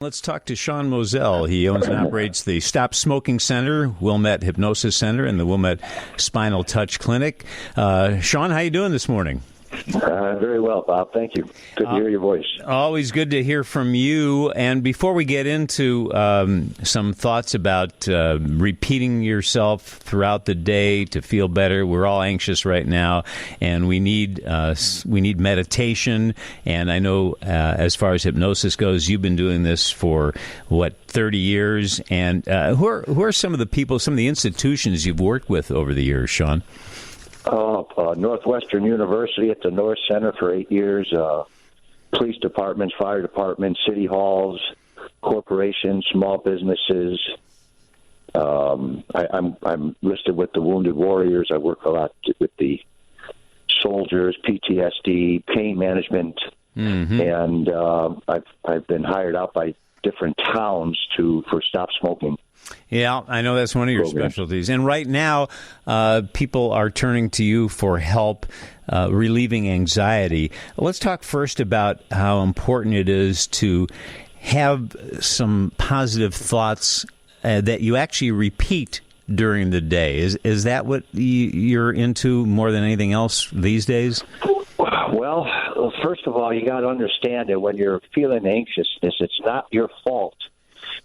Let's talk to Sean Moselle. He owns and operates the Stop Smoking Center, Wilmette Hypnosis Center, and the Wilmette Spinal Touch Clinic. Sean, how you doing this morning? Very well, Bob. Thank you. Good to hear your voice. Always good to hear from you. And before we get into some thoughts about repeating yourself throughout the day to feel better, we're all anxious right now, and we need meditation. And I know as far as hypnosis goes, you've been doing this for 30 years. And who are some of the people, some of the institutions you've worked with over the years, Sean? Northwestern University at the North Center for 8 years, police departments, fire departments, city halls, corporations, small businesses. I'm listed with the Wounded Warriors. I work a lot with the soldiers, PTSD, pain management, and I've been hired out by different towns for Stop Smoking. Yeah, I know that's one of your specialties. And right now, people are turning to you for help relieving anxiety. Let's talk first about how important it is to have some positive thoughts that you actually repeat during the day. Is that what you're into more than anything else these days? Well, first of all, you got to understand that when you're feeling anxiousness, it's not your fault.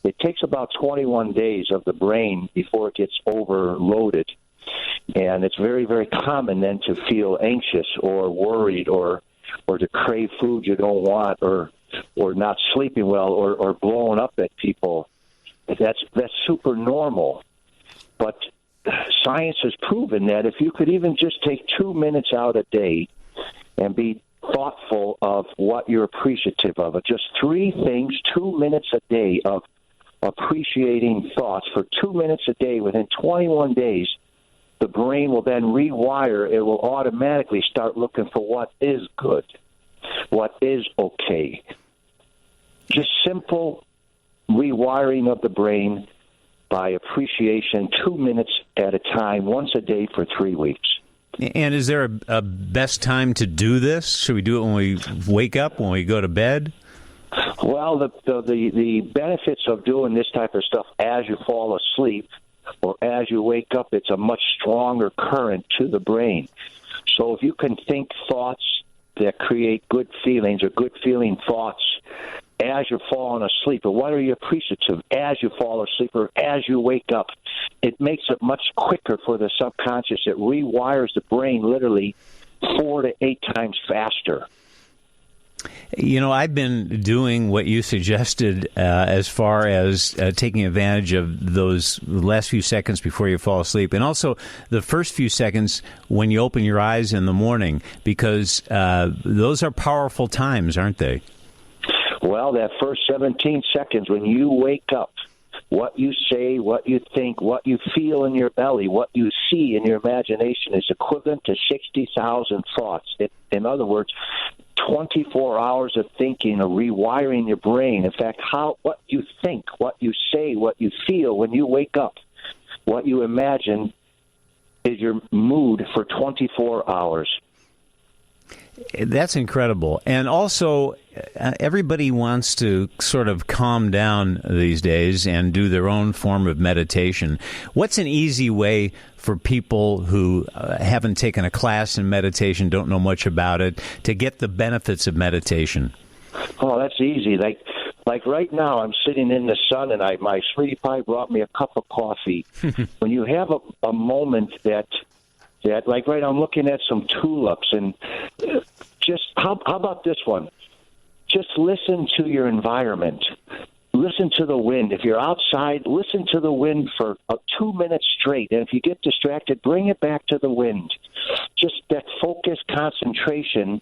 It takes about 21 days of the brain before it gets overloaded. And it's very, very common then to feel anxious or worried or to crave food you don't want or not sleeping well or blowing up at people. That's super normal. But science has proven that if you could even just take 2 minutes out a day and be thoughtful of what you're appreciative of, just 3 things, 2 minutes a day of appreciating thoughts for 2 minutes a day within 21 days, the brain will then rewire. It will automatically start looking for what is good, what is okay. Just simple rewiring of the brain by appreciation, 2 minutes at a time, once a day for 3 weeks. And is there a best time to do this? Should we do it when we wake up, when we go to bed? Well, the benefits of doing this type of stuff as you fall asleep or as you wake up, it's a much stronger current to the brain. So if you can think thoughts that create good feelings or good feeling thoughts as you're falling asleep, or what are you appreciative as you fall asleep or as you wake up, it makes it much quicker for the subconscious. It rewires the brain literally 4 to 8 times faster. You know, I've been doing what you suggested as far as taking advantage of those last few seconds before you fall asleep, and also the first few seconds when you open your eyes in the morning, because those are powerful times, aren't they? Well, that first 17 seconds when you wake up, what you say, what you think, what you feel in your belly, what you see in your imagination is equivalent to 60,000 thoughts. In other words, 24 hours of thinking, of rewiring your brain. In fact, what you think, what you say, what you feel when you wake up, what you imagine is your mood for 24 hours. That's incredible. And also, everybody wants to sort of calm down these days and do their own form of meditation. What's an easy way for people who haven't taken a class in meditation, don't know much about it, to get the benefits of meditation? Oh, that's easy. Like right now, I'm sitting in the sun, and my sweetie pie brought me a cup of coffee. When you have a moment that like right now, I'm looking at some tulips, and just how about this one? Just listen to your environment. Listen to the wind. If you're outside, listen to the wind for 2 minutes straight. And if you get distracted, bring it back to the wind. Just that focused concentration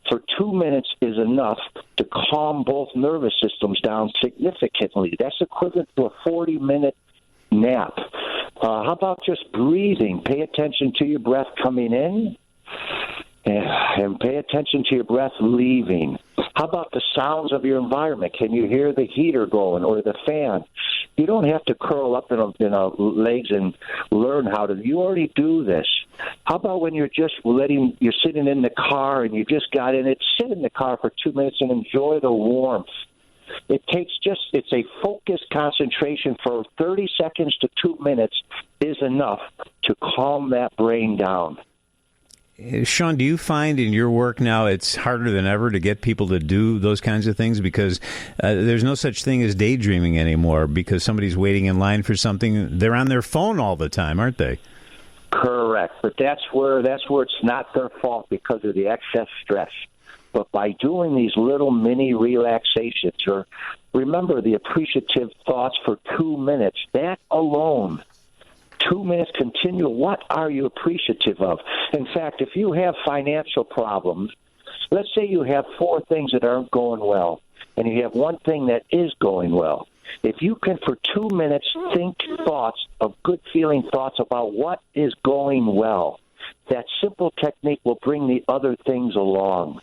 for 2 minutes is enough to calm both nervous systems down significantly. That's equivalent to a 40-minute nap. How about just breathing? Pay attention to your breath coming in and pay attention to your breath leaving. How about the sounds of your environment? Can you hear the heater going or the fan? You don't have to curl up in legs and learn how to. You already do this. How about when you're sitting in the car and you just got in it, sit in the car for 2 minutes and enjoy the warmth It's a focused concentration for 30 seconds to 2 minutes is enough to calm that brain down. Sean, do you find in your work now it's harder than ever to get people to do those kinds of things because there's no such thing as daydreaming anymore because somebody's waiting in line for something? They're on their phone all the time, aren't they? Correct, but that's where it's not their fault because of the excess stress. But by doing these little mini relaxations, or remember the appreciative thoughts for 2 minutes, that alone, 2 minutes continue. What are you appreciative of? In fact, if you have financial problems, let's say you have 4 things that aren't going well, and you have one thing that is going well. If you can, for 2 minutes, think thoughts of good-feeling thoughts about what is going well, that simple technique will bring the other things along.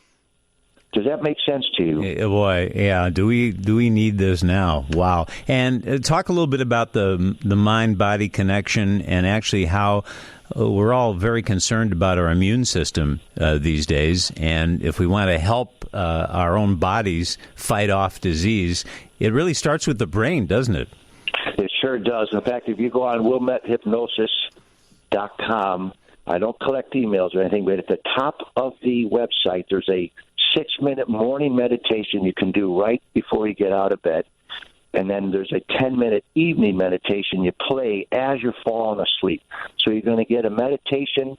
Does that make sense to you? Boy, yeah. Do we need this now? Wow. And talk a little bit about the mind-body connection and actually how we're all very concerned about our immune system these days. And if we want to help our own bodies fight off disease, it really starts with the brain, doesn't it? It sure does. In fact, if you go on WillMetHypnosis.com, I don't collect emails or anything, but at the top of the website, there's a 6-minute morning meditation you can do right before you get out of bed. And then there's a 10-minute evening meditation you play as you're falling asleep. So you're going to get a meditation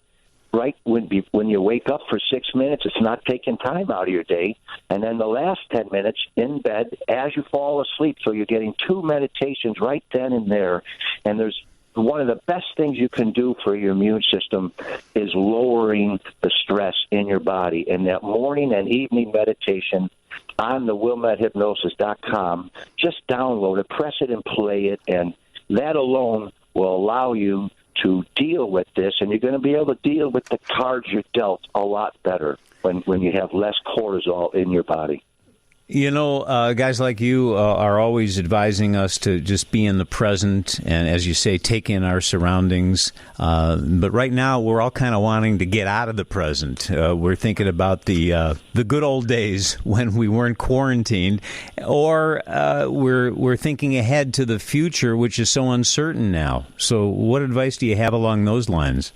right when you wake up for 6 minutes. It's not taking time out of your day. And then the last 10 minutes in bed as you fall asleep. So you're getting 2 meditations right then and there. And there's one of the best things you can do for your immune system is lowering the stress in your body. And that morning and evening meditation on the WillMetHypnosis.com, just download it, press it, and play it. And that alone will allow you to deal with this. And you're going to be able to deal with the cards you're dealt a lot better when you have less cortisol in your body. You know, guys like you are always advising us to just be in the present and, as you say, take in our surroundings. But right now, we're all kind of wanting to get out of the present. We're thinking about the good old days when we weren't quarantined, or we're thinking ahead to the future, which is so uncertain now. So what advice do you have along those lines?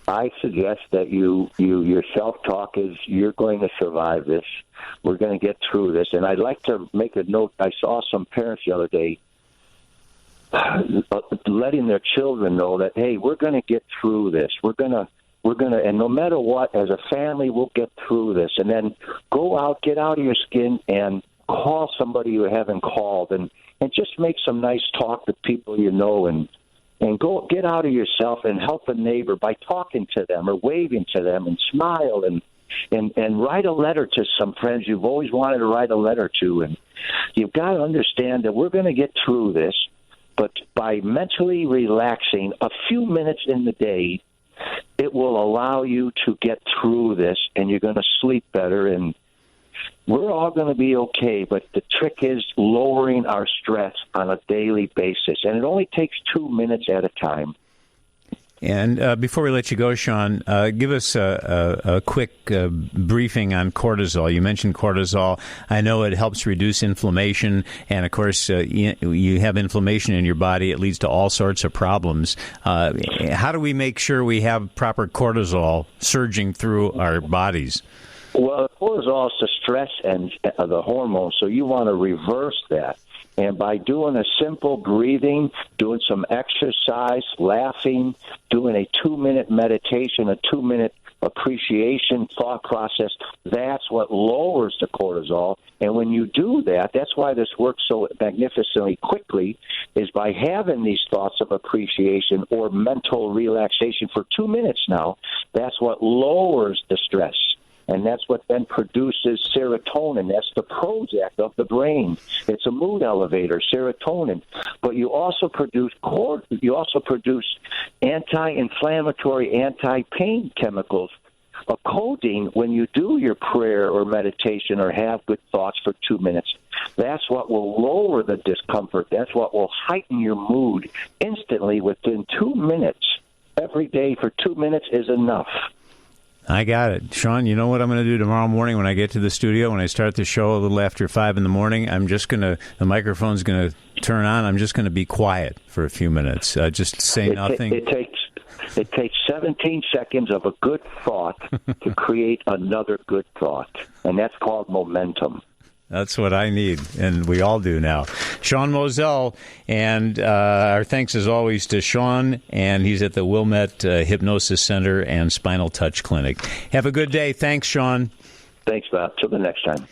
I suggest that your self-talk is you're going to survive this. We're going to get through this. And I'd like to make a note. I saw some parents the other day letting their children know that, hey, we're going to get through this. We're going to, and no matter what, as a family, we'll get through this. And then go out, get out of your skin, and call somebody you haven't called, and just make some nice talk with people you know, and go get out of yourself and help a neighbor by talking to them or waving to them and smile and write a letter to some friends you've always wanted to write a letter to. And you've got to understand that we're going to get through this, but by mentally relaxing a few minutes in the day, it will allow you to get through this, and you're going to sleep better, and we're all going to be okay. But the trick is lowering our stress on a daily basis, and it only takes 2 minutes at a time. And before we let you go, Sean, give us a quick briefing on cortisol. You mentioned cortisol. I know it helps reduce inflammation, and, of course, you have inflammation in your body. It leads to all sorts of problems. How do we make sure we have proper cortisol surging through our bodies? Well, cortisol is the stress and the hormone, so you want to reverse that. And by doing a simple breathing, doing some exercise, laughing, doing a 2-minute meditation, a 2-minute appreciation thought process, that's what lowers the cortisol. And when you do that, that's why this works so magnificently quickly, is by having these thoughts of appreciation or mental relaxation for 2 minutes now, that's what lowers the stress. And that's what then produces serotonin. That's the Prozac of the brain. It's a mood elevator, serotonin. But you also produce anti-inflammatory, anti-pain chemicals, a codeine when you do your prayer or meditation or have good thoughts for 2 minutes. That's what will lower the discomfort. That's what will heighten your mood instantly within 2 minutes. Every day for 2 minutes is enough. I got it. Sean, you know what I'm going to do tomorrow morning when I get to the studio, when I start the show a little after 5 in the morning? The microphone's going to turn on. I'm just going to be quiet for a few minutes. Just say nothing. It takes 17 seconds of a good thought to create another good thought, and that's called momentum. That's what I need, and we all do now. Sean Moselle, and our thanks as always to Sean, and he's at the Wilmette Hypnosis Center and Spinal Touch Clinic. Have a good day. Thanks, Sean. Thanks, Bob. Till the next time.